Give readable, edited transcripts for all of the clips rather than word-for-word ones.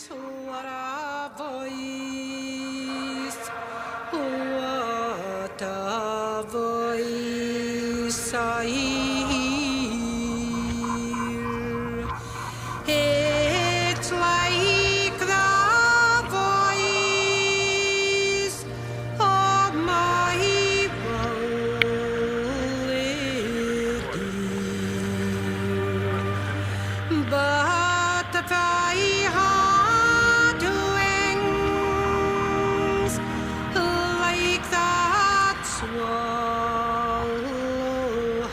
what a voice, what a voice I hear. It's like the voice of my beloved dear. But if I had wings like that swallow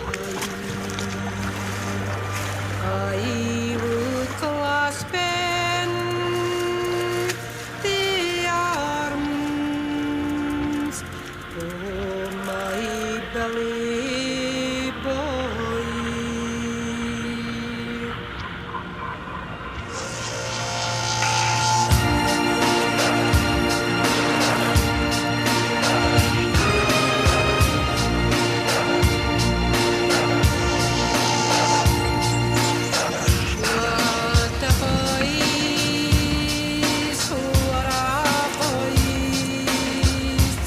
high, I would clasp in the arms of my belly boy. What a voice, what a voice,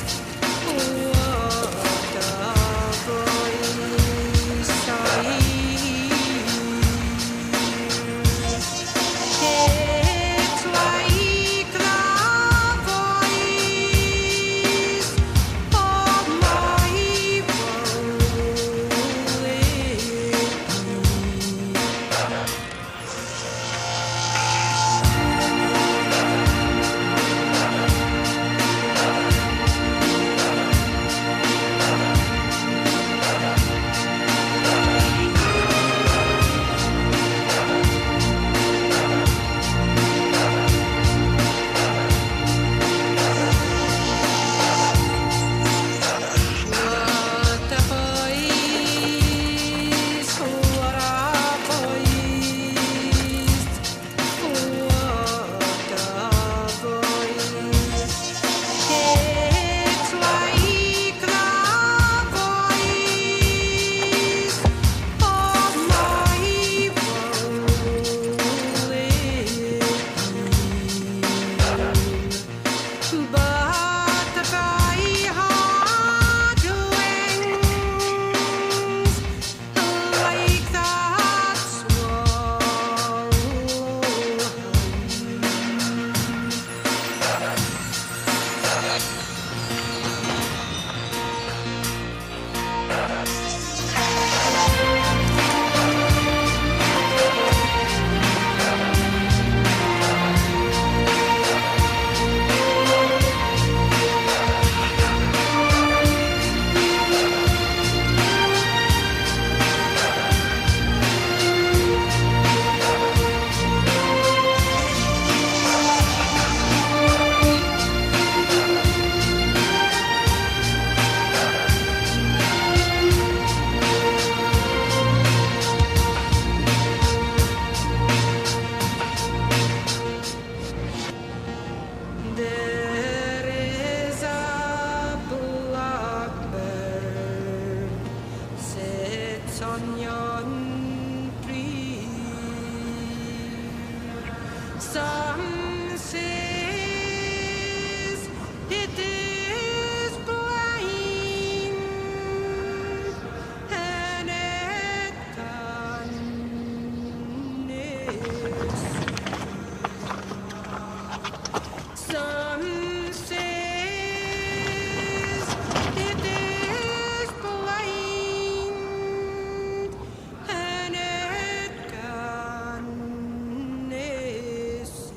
what a voice I hear. It's like the voice of my What a voice, what a voice, what a voice. It's like the voice of my beloved. But if I had wings like that swallow There is a blackbird sits on yon tree. Some says it is blind and it can Some says it is blind and it can see.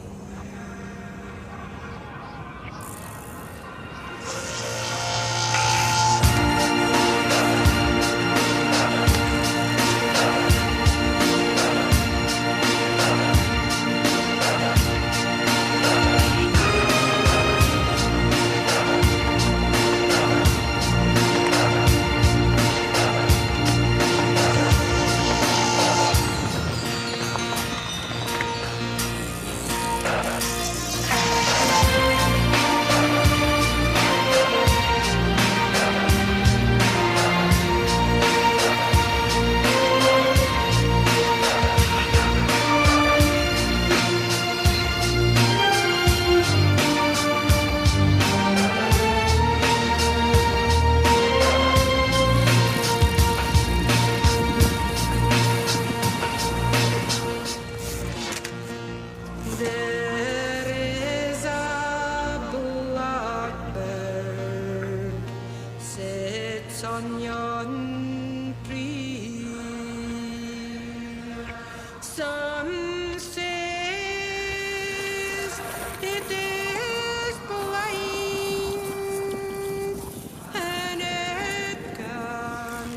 sun says it is blind, and it can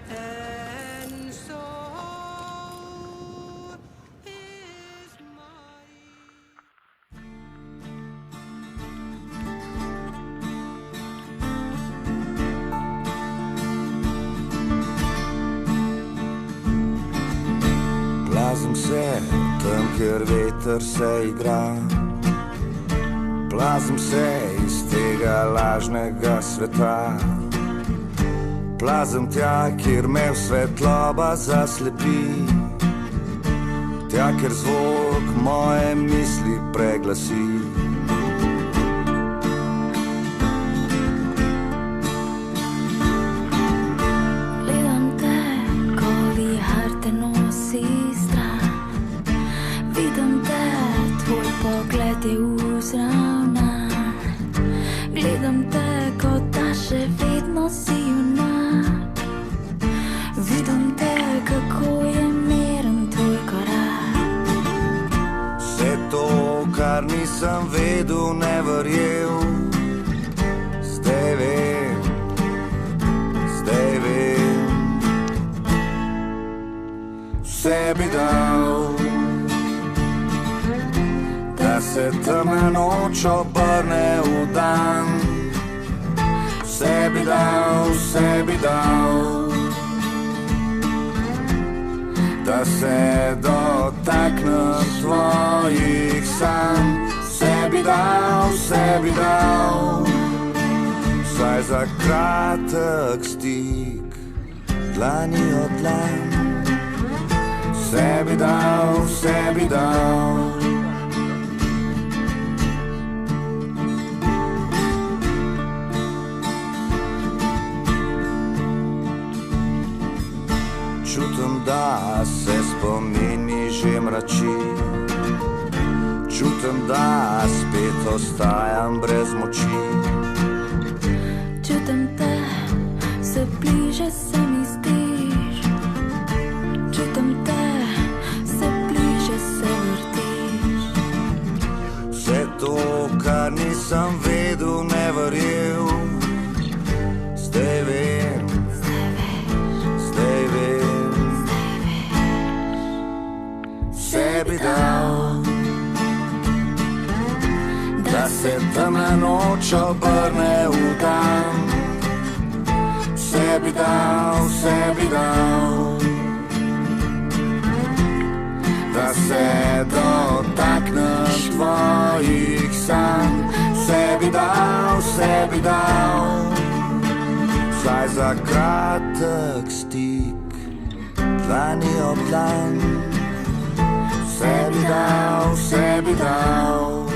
and so is my. Plazim se tam, kjer veter se igra. Plazim se iz tega lažnega sveta. Plazim tja, kjer me svetloba zaslepi. Tja, kjer zvok moje misli preglasi. Gledam te, ko vihar te nosi stran. Vidim te, tvoj pogled je vzravnan. Gledam te, kot da še vedno si junak. Vidim te, kako je miren tvoj korak. Vse to, kar nisem vedel, ne verjel. Zdaj vem, zdaj vem. Vse bi dal, da se temna noč obrne v dan. Vse bi dal, da se dotaknem tvojih sanj. Vse bi dal, vsaj za kratek stik, dlani od dlan. Vse bi dal. Čutim, da se spomin mi že mrači. Čutim, da spet ostajam brez moči. Čutim te, vse bliže se mi zdiš. Čutim te, vse bliže se vrtiš. Vse to, kar nisem vedel, ne verjel. Zdaj vem, zdaj vem. Vse bi dal, da se temna noč obrne v dan. Vse bi dal, da se dotaknem tvojih sanj. Vse bi dal, vsaj za kratek stik, dlani ob dlan. Vse bi dal.